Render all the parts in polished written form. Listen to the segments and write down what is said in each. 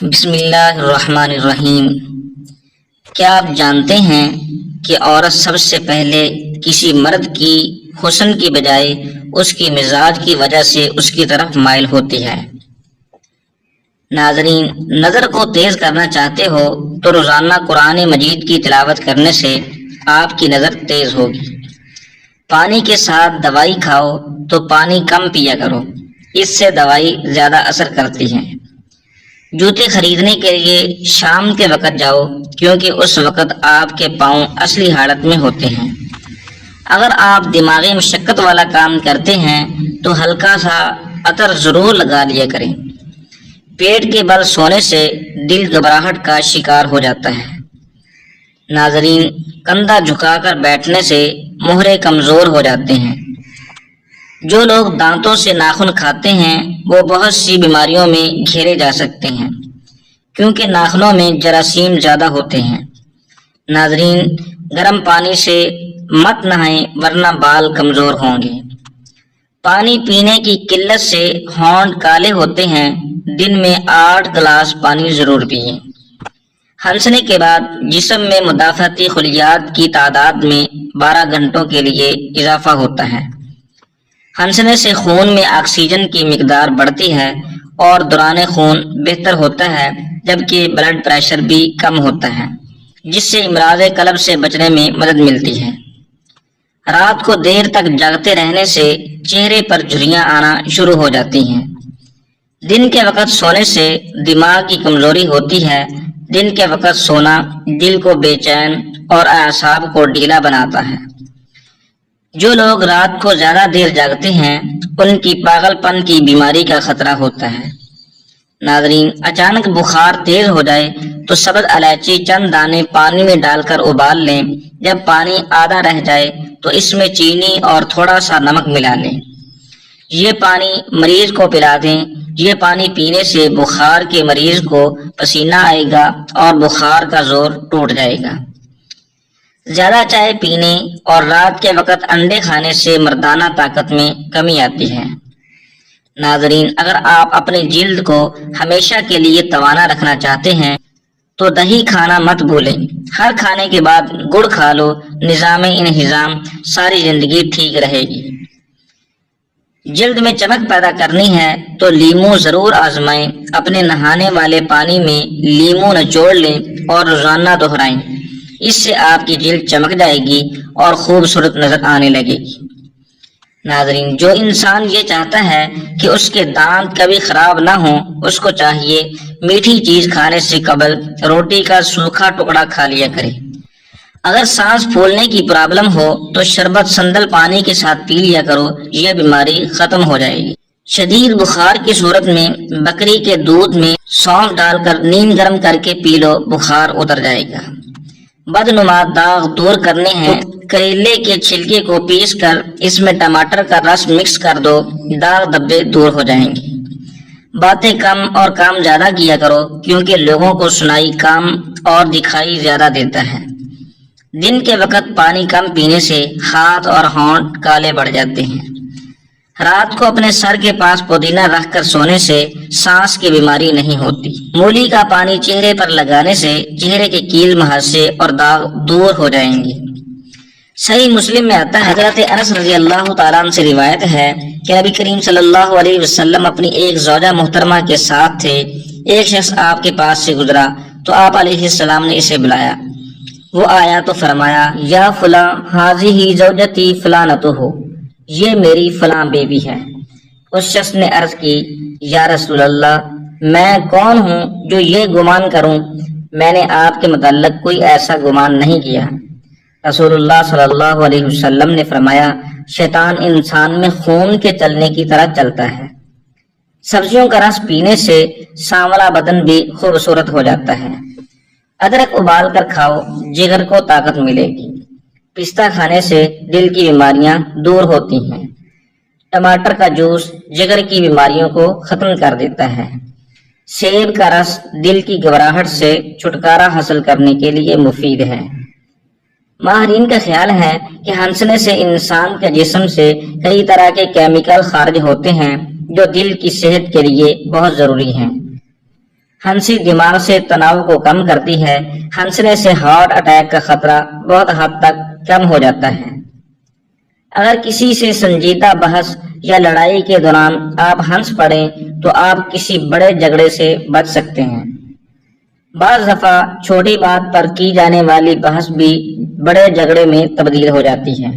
بسم اللہ الرحمن الرحیم۔ کیا آپ جانتے ہیں کہ عورت سب سے پہلے کسی مرد کی حسن کی بجائے اس کی مزاج کی وجہ سے اس کی طرف مائل ہوتی ہے؟ ناظرین، نظر کو تیز کرنا چاہتے ہو تو روزانہ قرآن مجید کی تلاوت کرنے سے آپ کی نظر تیز ہوگی۔ پانی کے ساتھ دوائی کھاؤ تو پانی کم پیا کرو، اس سے دوائی زیادہ اثر کرتی ہے۔ جوتے خریدنے کے لیے شام کے وقت جاؤ، کیونکہ اس وقت آپ کے پاؤں اصلی حالت میں ہوتے ہیں۔ اگر آپ دماغی مشقت والا کام کرتے ہیں تو ہلکا سا عطر ضرور لگا لیا کریں۔ پیٹ کے بل سونے سے دل گھبراہٹ کا شکار ہو جاتا ہے۔ ناظرین، کندھا جھکا کر بیٹھنے سے مہرے کمزور ہو جاتے ہیں۔ جو لوگ دانتوں سے ناخن کھاتے ہیں وہ بہت سی بیماریوں میں گھیرے جا سکتے ہیں، کیونکہ ناخنوں میں جراثیم زیادہ ہوتے ہیں۔ ناظرین، گرم پانی سے مت نہائیں ورنہ بال کمزور ہوں گے۔ پانی پینے کی قلت سے ہونٹ کالے ہوتے ہیں۔ دن میں 8 گلاس پانی ضرور پئیں۔ ہنسنے کے بعد جسم میں مدافعتی خلیات کی تعداد میں 12 گھنٹوں کے لیے اضافہ ہوتا ہے۔ ہنسنے سے خون میں آکسیجن کی مقدار بڑھتی ہے اور دوران خون بہتر ہوتا ہے، جبکہ بلڈ پریشر بھی کم ہوتا ہے، جس سے امراض قلب سے بچنے میں مدد ملتی ہے۔ رات کو دیر تک جاگتے رہنے سے چہرے پر جھریاں آنا شروع ہو جاتی ہیں۔ دن کے وقت سونے سے دماغ کی کمزوری ہوتی ہے۔ دن کے وقت سونا دل کو بے چین اور اعصاب کو ڈھیلا بناتا ہے۔ جو لوگ رات کو زیادہ دیر جاگتے ہیں ان کی پاگل پن کی بیماری کا خطرہ ہوتا ہے۔ ناظرین، اچانک بخار تیز ہو جائے تو سبز الائچی چند دانے پانی میں ڈال کر ابال لیں۔ جب پانی آدھا رہ جائے تو اس میں چینی اور تھوڑا سا نمک ملا لیں۔ یہ پانی مریض کو پلا دیں۔ یہ پانی پینے سے بخار کے مریض کو پسینہ آئے گا اور بخار کا زور ٹوٹ جائے گا۔ زیادہ چائے پینے اور رات کے وقت انڈے کھانے سے مردانہ طاقت میں کمی آتی ہے۔ ناظرین، اگر آپ اپنی جلد کو ہمیشہ کے لیے توانا رکھنا چاہتے ہیں تو دہی کھانا مت بھولیں۔ ہر کھانے کے بعد گڑ کھا لو۔ نظام انہضام ساری زندگی ٹھیک رہے گی۔ جلد میں چمک پیدا کرنی ہے تو لیمو ضرور آزمائیں۔ اپنے نہانے والے پانی میں لیمو نچوڑ لیں اور روزانہ دہرائیں۔ اس سے آپ کی جلد چمک جائے گی اور خوبصورت نظر آنے لگے گی۔ ناظرین، جو انسان یہ چاہتا ہے کہ اس کے دانت کبھی خراب نہ ہوں، اس کو چاہیے میٹھی چیز کھانے سے قبل روٹی کا سوکھا ٹکڑا کھا لیا کرے۔ اگر سانس پھولنے کی پرابلم ہو تو شربت سندل پانی کے ساتھ پی لیا کرو، یہ بیماری ختم ہو جائے گی۔ شدید بخار کی صورت میں بکری کے دودھ میں سونف ڈال کر نیم گرم کر کے پی لو، بخار اتر جائے گا۔ بدنما داغ دور کرنے ہیں، کریلے کے چھلکے کو پیس کر اس میں ٹماٹر کا رس مکس کر دو، داغ دبے دور ہو جائیں گے۔ باتیں کم اور کام زیادہ کیا کرو، کیونکہ لوگوں کو سنائی کام اور دکھائی زیادہ دیتا ہے۔ دن کے وقت پانی کم پینے سے ہاتھ اور ہونٹ کالے پڑ جاتے ہیں۔ رات کو اپنے سر کے پاس پودینہ رکھ کر سونے سے سانس کی بیماری نہیں ہوتی۔ مولی کا پانی چہرے پر لگانے سے چہرے کے کیل مہاسے اور داغ دور ہو جائیں گے۔ صحیح مسلم میں آتا ہے، حضرت انس رضی اللہ تعالیٰ عنہ سے روایت ہے کہ نبی کریم صلی اللہ علیہ وسلم اپنی ایک زوجہ محترمہ کے ساتھ تھے۔ ایک شخص آپ کے پاس سے گزرا تو آپ علیہ السلام نے اسے بلایا۔ وہ آیا تو فرمایا، یا فلاں ہذہ زوجتی فلانتہ، یہ میری فلاں بیوی ہے۔ اس شخص نے عرض کی، یا رسول اللہ، میں کون ہوں جو یہ گمان کروں؟ میں نے آپ کے متعلق کوئی ایسا گمان نہیں کیا۔ رسول اللہ صلی اللہ علیہ وسلم نے فرمایا، شیطان انسان میں خون کے چلنے کی طرح چلتا ہے۔ سبزیوں کا رس پینے سے سانولا بدن بھی خوبصورت ہو جاتا ہے۔ ادرک ابال کر کھاؤ، جگر کو طاقت ملے گی۔ پستہ کھانے سے دل کی بیماریاں دور ہوتی ہیں۔ ٹماٹر کا جوس جگر کی بیماریوں کو ختم کر دیتا ہے۔ سیب کا رس دل کی گھبراہٹ سے چھٹکارا حاصل کرنے کے لیے مفید ہے۔ ماہرین کا خیال ہے کہ ہنسنے سے انسان کے جسم سے کئی طرح کے کیمیکل خارج ہوتے ہیں جو دل کی صحت کے لیے بہت ضروری ہیں۔ ہنسی دماغ سے تناؤ کو کم کرتی ہے۔ ہنسنے سے ہارٹ اٹیک کا خطرہ بہت حد تک کم ہو جاتا ہے۔ اگر کسی سے سنجیدہ بحث یا لڑائی کے دوران آپ ہنس پڑیں تو آپ کسی بڑے جھگڑے سے بچ سکتے ہیں۔ بعض دفعہ چھوٹی بات پر کی جانے والی بحث بھی بڑے جھگڑے میں تبدیل ہو جاتی ہے۔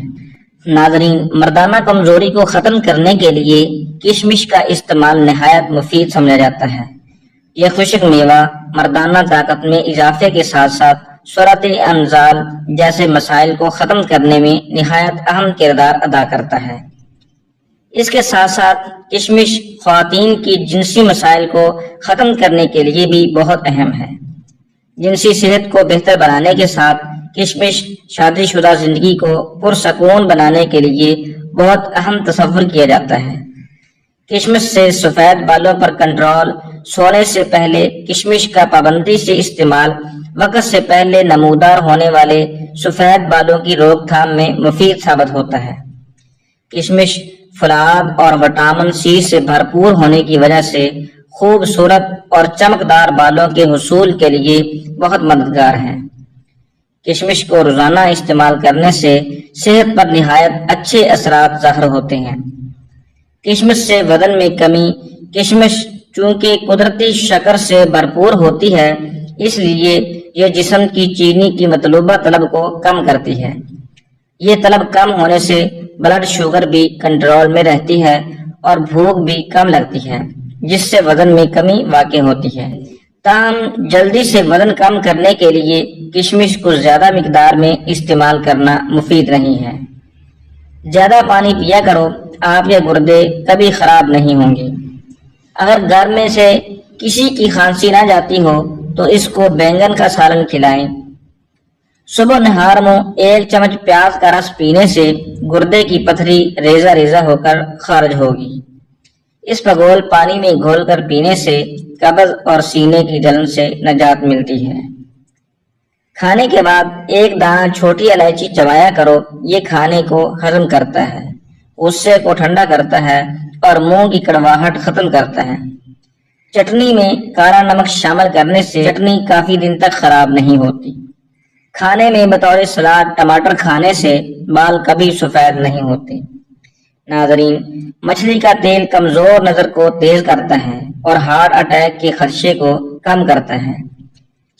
ناظرین، مردانہ کمزوری کو ختم کرنے کے لیے کشمش کا استعمال نہایت مفید سمجھا جاتا ہے۔ یہ خشک میوہ مردانہ طاقت میں اضافے کے ساتھ ساتھ صورت انزال جیسے مسائل کو ختم کرنے میں نہایت اہم کردار ادا کرتا ہے۔ اس کے ساتھ ساتھ کشمش خواتین کی جنسی مسائل کو ختم کرنے کے لیے بھی بہت اہم ہے۔ جنسی صحت کو بہتر بنانے کے ساتھ کشمش شادی شدہ زندگی کو پرسکون بنانے کے لیے بہت اہم تصور کیا جاتا ہے۔ کشمش سے سفید بالوں پر کنٹرول، سونے سے پہلے کشمش کا پابندی سے استعمال، وقت سے پہلے نمودار ہونے والے سفید بالوں کی روک تھام میں مفید ثابت ہوتا ہے۔ کشمش فلاد اور وٹامن سی سے بھرپور ہونے کی وجہ سے خوبصورت اور چمکدار بالوں کے حصول کے لیے بہت مددگار ہے۔ کشمش کو روزانہ استعمال کرنے سے صحت پر نہایت اچھے اثرات ظاہر ہوتے ہیں۔ کشمش سے وزن میں کمی۔ کشمش چونکہ قدرتی شکر سے بھرپور ہوتی ہے، اس لیے یہ جسم کی چینی کی مطلوبہ طلب کو کم کرتی ہے۔ یہ طلب کم ہونے سے بلڈ شوگر بھی کنٹرول میں رہتی ہے اور بھوک بھی کم لگتی ہے، جس سے وزن میں کمی واقع ہوتی ہے۔ تاہم جلدی سے وزن کم کرنے کے لیے کشمش کو زیادہ مقدار میں استعمال کرنا مفید نہیں ہے۔ زیادہ پانی پیا کرو، آپ کے گردے کبھی خراب نہیں ہوں گے۔ اگر گھر میں سے کسی کی کھانسی نہ جاتی ہو تو اس کو بینگن کا سالن کھلائیں۔ صبح نہار میں 1 چمچ پیاز کا رس پینے سے گردے کی پتھری ریزہ ریزہ ہو کر خارج ہوگی۔ اس پگول پانی میں گھول کر پینے سے قبض اور سینے کی جلن سے نجات ملتی ہے۔ کھانے کے بعد 1 دانہ چھوٹی الائچی چبایا کرو، یہ کھانے کو ہضم کرتا ہے، غصے کو ٹھنڈا کرتا ہے اور منہ کی کڑواہٹ ختم کرتا ہے۔ چٹنی میں کالا نمک شامل کرنے سے چٹنی کافی دن تک خراب نہیں ہوتی۔ کھانے میں بطور سلاد ٹماٹر کھانے سے بال کبھی سفید نہیں ہوتے۔ ناظرین، مچھلی کا تیل کمزور نظر کو تیز کرتا ہے اور ہارٹ اٹیک کے خدشے کو کم کرتا ہے۔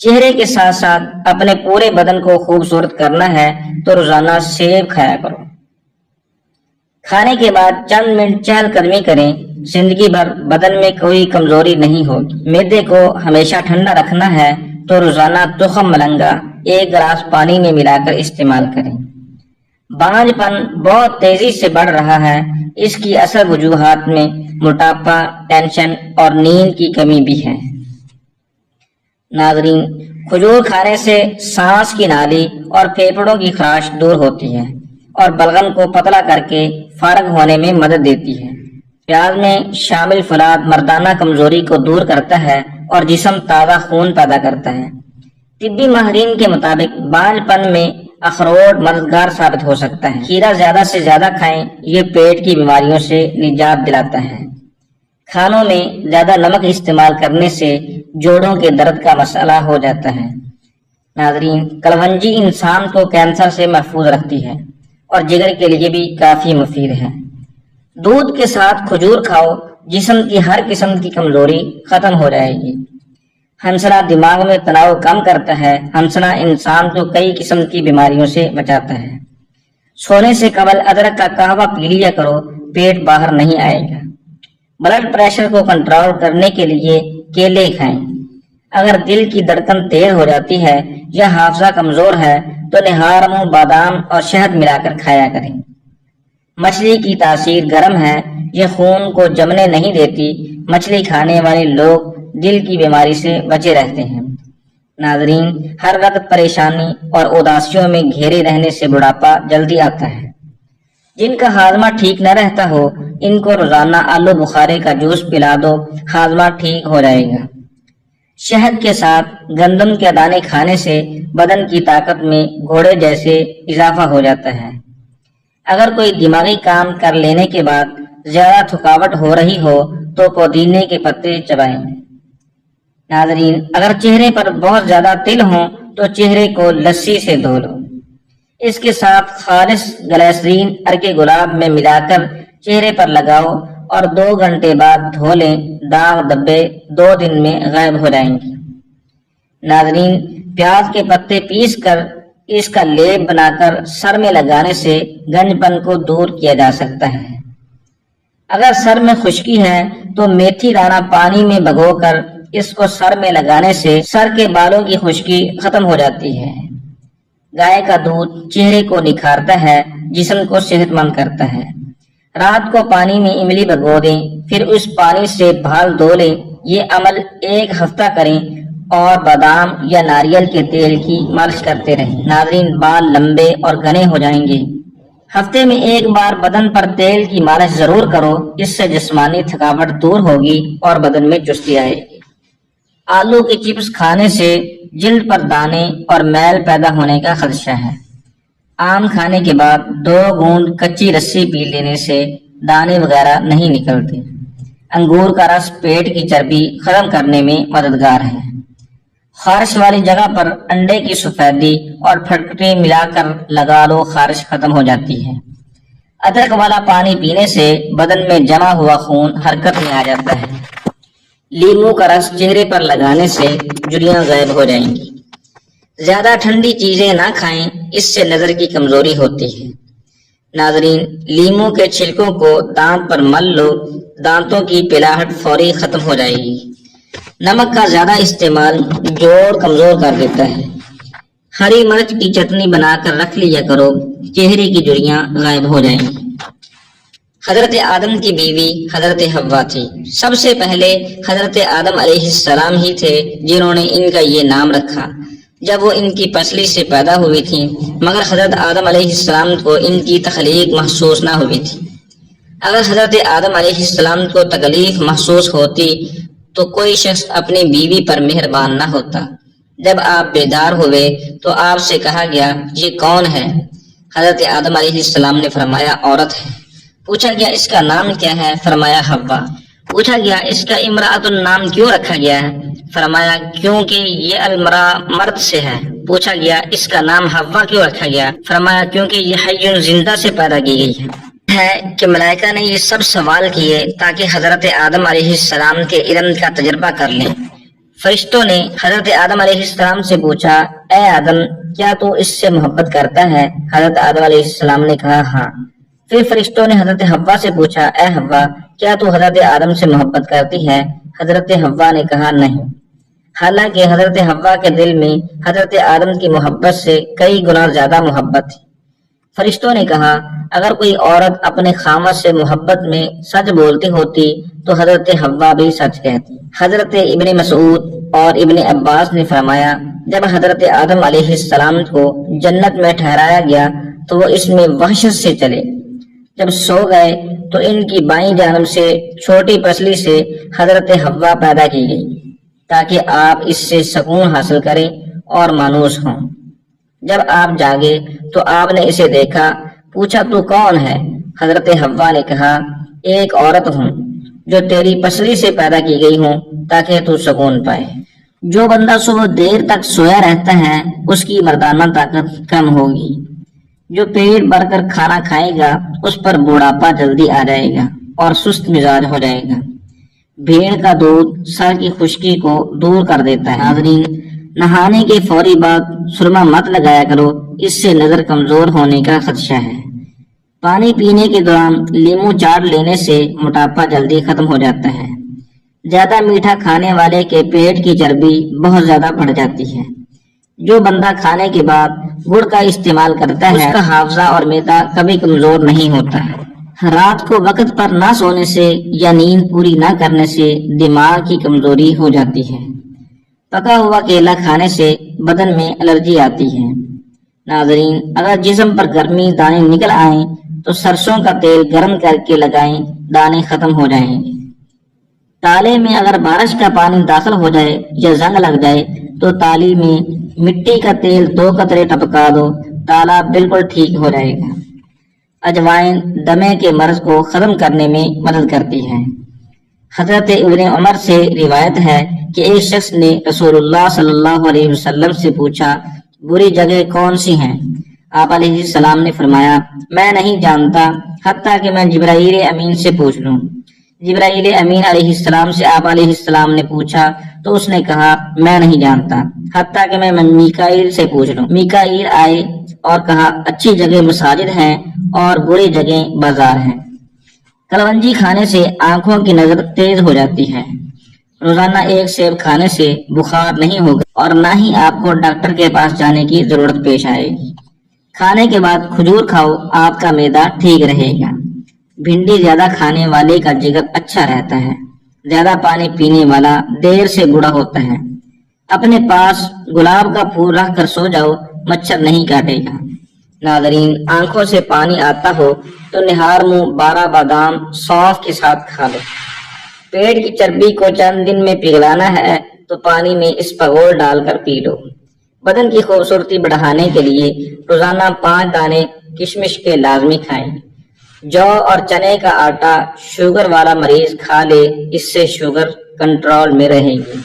چہرے کے ساتھ ساتھ اپنے پورے بدن کو خوبصورت کرنا ہے تو روزانہ سیب کھایا کرو۔ کھانے کے بعد چند منٹ چہل قدمی کریں، زندگی بھر بدن میں کوئی کمزوری نہیں ہوگی۔ معدے کو ہمیشہ ٹھنڈا رکھنا ہے تو روزانہ تخم ملنگا 1 گلاس پانی میں ملا کر استعمال کریں۔ بانجھ پن بہت تیزی سے بڑھ رہا ہے، اس کی اصل وجوہات میں موٹاپا، ٹینشن اور نیند کی کمی بھی ہے۔ ناظرین، کھجور کھانے سے سانس کی نالی اور پھیپھڑوں کی خراش دور ہوتی ہے اور بلغم کو پتلا کر کے فارغ ہونے میں مدد دیتی ہے۔ پیاز میں شامل فلاد مردانہ کمزوری کو دور کرتا ہے اور جسم تازہ خون پیدا کرتا ہے۔ طبی ماہرین کے مطابق بانجھ پن میں اخروٹ مددگار ثابت ہو سکتا ہے۔ کھیرا زیادہ سے زیادہ کھائیں، یہ پیٹ کی بیماریوں سے نجات دلاتا ہے۔ کھانوں میں زیادہ نمک استعمال کرنے سے جوڑوں کے درد کا مسئلہ ہو جاتا ہے۔ ناظرین، کلونجی انسان کو کینسر سے محفوظ رکھتی ہے اور جگر کے لیے بھی کافی مفید ہے۔ دودھ کے ساتھ کھجور کھاؤ، جسم کی ہر قسم کی کمزوری ختم ہو جائے گی۔ ہنسنا دماغ میں تناؤ کم کرتا ہے۔ ہنسنا انسان کو کئی قسم کی بیماریوں سے بچاتا ہے۔ سونے سے قبل ادرک کا قہوہ پی لیا کرو، پیٹ باہر نہیں آئے گا۔ بلڈ پریشر کو کنٹرول کرنے کے لیے کیلے کھائیں۔ اگر دل کی دھڑکن تیز ہو جاتی ہے یا حافظہ کمزور ہے تو نہار میں بادام اور شہد ملا کر کھایا کریں۔ مچھلی کی تاثیر گرم ہے، یہ خون کو جمنے نہیں دیتی۔ مچھلی کھانے والے لوگ دل کی بیماری سے بچے رہتے ہیں۔ ناظرین، ہر وقت پریشانی اور اداسیوں میں گھیرے رہنے سے بڑھاپا جلدی آتا ہے۔ جن کا ہاضمہ ٹھیک نہ رہتا ہو، ان کو روزانہ آلو بخارے کا جوس پلا دو، ہاضمہ ٹھیک ہو جائے گا۔ شہد کے ساتھ گندم کے دانے کھانے سے بدن کی طاقت میں گھوڑے جیسے اضافہ ہو جاتا ہے۔ اگر کوئی دماغی کام کر لینے کے بعد زیادہ تھکاوٹ ہو رہی ہو تو پودینے کے پتے چبائیں۔ ناظرین، اگر چہرے پر بہت زیادہ تل ہوں تو چہرے کو لسی سے دھو لو۔ اس کے ساتھ خالص گلیسرین ارک گلاب میں ملا کر چہرے پر لگاؤ اور 2 گھنٹے بعد دھو لیں۔ داغ دبے 2 دن میں غائب ہو جائیں گے۔ ناظرین، پیاز کے پتے پیس کر اس کا لیپ بنا کر سر میں لگانے سے گنج پن کو دور کیا جا سکتا ہے۔ اگر سر میں خشکی ہے تو میتھی دانہ پانی میں بھگو کر اس کو سر میں لگانے سے سر کے بالوں کی خشکی ختم ہو جاتی ہے۔ گائے کا دودھ چہرے کو نکھارتا ہے، جسم کو صحت مند کرتا ہے۔ رات کو پانی میں املی بھگو دیں، پھر اس پانی سے بال دھو لیں۔ یہ عمل 1 ہفتہ کریں اور بادام یا ناریل کے تیل کی مالش کرتے رہیں۔ ناظرین، بال لمبے اور گھنے ہو جائیں گے۔ ہفتے میں 1 بار بدن پر تیل کی مالش ضرور کرو، اس سے جسمانی تھکاوٹ دور ہوگی اور بدن میں چستی آئے گی۔ آلو کے چپس کھانے سے جلد پر دانے اور میل پیدا ہونے کا خدشہ ہے۔ آم کھانے کے بعد 2 گھونٹ کچی لسی پی لینے سے دانے وغیرہ نہیں نکلتے۔ انگور کا رس پیٹ کی چربی ختم کرنے میں مددگار ہے۔ خارش والی جگہ پر انڈے کی سفیدی اور پھٹکری ملا کر لگا لو، خارش ختم ہو جاتی ہے۔ ادرک والا پانی پینے سے بدن میں جمع ہوا خون حرکت میں آ جاتا ہے۔ لیموں کا رس چہرے پر لگانے سے جھریاں غائب ہو جائیں گی۔ زیادہ ٹھنڈی چیزیں نہ کھائیں، اس سے نظر کی کمزوری ہوتی ہے۔ ناظرین، لیموں کے چھلکوں کو دانت پر مل لو، دانتوں کی پلاہٹ فوری ختم ہو جائے گی۔ نمک کا زیادہ استعمال جوڑ کمزور کر دیتا ہے۔ ہری مرچ کی چٹنی بنا کر رکھ لیا کرو، چہرے کی جھریاں غائب ہو جائیں گی۔ حضرت آدم کی بیوی حضرت حوا تھی۔ سب سے پہلے حضرت آدم علیہ السلام ہی تھے جنہوں نے ان کا یہ نام رکھا جب وہ ان کی پسلی سے پیدا ہوئی تھیں، مگر حضرت آدم علیہ السلام کو ان کی تخلیق محسوس نہ ہوئی تھی۔ اگر حضرت آدم علیہ السلام کو تکلیف محسوس ہوتی تو کوئی شخص اپنی بیوی پر مہربان نہ ہوتا۔ جب آپ بیدار ہوئے تو آپ سے کہا گیا، یہ کون ہے؟ حضرت آدم علیہ السلام نے فرمایا، عورت ہے۔ پوچھا گیا، اس کا نام کیا ہے؟ فرمایا، حوا۔ پوچھا گیا، اس کا امراۃ النام کیوں رکھا گیا ہے؟ فرمایا، کیونکہ یہ المرا مرد سے ہے۔ پوچھا گیا، اس کا نام حوا کیوں رکھا گیا؟ فرمایا، کیونکہ یہ حی زندہ سے پیدا کی گئی ہے کہ ملائکہ نے یہ سب سوال کیے تاکہ حضرت آدم علیہ السلام کے علم کا تجربہ کر لیں۔ فرشتوں نے حضرت آدم علیہ السلام سے پوچھا، اے آدم، کیا تو اس سے محبت کرتا ہے؟ حضرت آدم علیہ السلام نے کہا، ہاں۔ پھر فرشتوں نے حضرت حوا سے پوچھا، اے حوا، کیا تو حضرت آدم سے محبت کرتی ہے؟ حضرت حوا نے کہا، نہیں۔ حالانکہ حضرت حوا کے دل میں حضرت آدم کی محبت سے کئی گنا زیادہ محبت تھی۔ فرشتوں نے کہا، اگر کوئی عورت اپنے خاوند سے محبت میں سچ بولتی ہوتی تو حضرت حوا بھی سچ کہتی۔ حضرت ابن مسعود اور ابن عباس نے فرمایا، جب حضرت آدم علیہ السلام کو جنت میں ٹھہرایا گیا تو وہ اس میں وحشت سے چلے۔ جب سو گئے تو ان کی بائیں جانب سے چھوٹی پسلی سے حضرت حوا پیدا کی گئی تاکہ آپ اس سے سکون حاصل کریں اور مانوس ہوں۔ جب آپ جاگے تو آپ نے اسے دیکھا، پوچھا، تو کون ہے؟ حضرت حوا نے کہا، ایک عورت ہوں جو تیری پسلی سے پیدا کی گئی ہوں تاکہ تو سکون پائے۔ جو بندہ صبح دیر تک سویا رہتا ہے اس کی مردانہ طاقت کم ہوگی۔ جو پیٹ بھر کر کھانا کھائے گا اس پر بوڑھاپا جلدی آ جائے گا اور سست مزاج ہو جائے گا۔ بھیڑ کا دودھ سر کی خشکی کو دور کر دیتا ہے۔ ناظرین، نہانے کے فوری بعد سرما مت لگایا کرو، اس سے نظر کمزور ہونے کا خدشہ ہے۔ پانی پینے کے دوران لیموں چاٹ لینے سے موٹاپا جلدی ختم ہو جاتا ہے۔ زیادہ میٹھا کھانے والے کے پیٹ کی چربی بہت زیادہ بڑھ جاتی ہے۔ جو بندہ کھانے کے بعد گڑ کا استعمال کرتا ہے اس کا حافظہ اور معدہ کبھی کمزور نہیں ہوتا ہے۔ رات کو وقت پر نہ سونے سے یا نیند پوری نہ کرنے سے دماغ کی کمزوری ہو جاتی ہے۔ پکا ہوا کیلا کھانے سے بدن میں الرجی آتی ہے۔ ناظرین، اگر جسم پر گرمی دانے نکل آئیں تو سرسوں کا تیل گرم کر کے لگائیں، دانے ختم ہو جائیں گے۔ تالے میں اگر بارش کا پانی داخل ہو جائے یا زنگ لگ جائے تو تالی میں مٹی کا تیل 2 قطرے ٹپکا دو، تالا بالکل ٹھیک ہو جائے گا۔ اجوائن دمے کے مرض کو ختم کرنے میں مدد کرتی ہے۔ حضرت ابن عمر سے روایت ہے کہ ایک شخص نے رسول اللہ صلی اللہ علیہ وسلم سے پوچھا بری جگہ کون سی ہیں؟ آپ علیہ السلام نے فرمایا میں نہیں جانتا حتیٰ کہ میں جبرائیل امین سے پوچھ لوں۔ جبرائیل امین علیہ السلام سے آپ علیہ السلام نے پوچھا تو اس نے کہا میں نہیں جانتا حتیٰ کہ میں میکائیل سے پوچھ لوں۔ میکائیل آئے اور کہا اچھی جگہ مساجد ہیں اور بری جگہ بازار ہیں۔ کلونجی کھانے سے آنکھوں کی نظر تیز ہو جاتی ہے۔ روزانہ ایک سیب کھانے سے بخار نہیں ہوگا اور نہ ہی آپ کو ڈاکٹر کے پاس جانے کی ضرورت پیش آئے گی۔ کھانے کے بعد کھجور کھاؤ، آپ کا معدہ ٹھیک رہے گا۔ بھنڈی زیادہ کھانے والے کا جگر اچھا رہتا ہے۔ زیادہ پانی پینے والا دیر سے بوڑھا ہوتا ہے۔ اپنے پاس گلاب کا پھول رکھ کر سو جاؤ، مچھر نہیں کاٹے گا۔ ناظرین، آنکھوں سے پانی آتا ہو تو نہار منہ 12 بادام سونف کے ساتھ کھا لو۔ پیٹ کی چربی کو چند دن میں پگھلانا ہے تو پانی میں اسپغول ڈال کر پی لو۔ بدن کی خوبصورتی بڑھانے کے لیے روزانہ 5 دانے کشمش کے لازمی کھائیں۔ جو اور چنے کا آٹا شوگر والا مریض کھا لے، اس سے شوگر کنٹرول میں رہے گی۔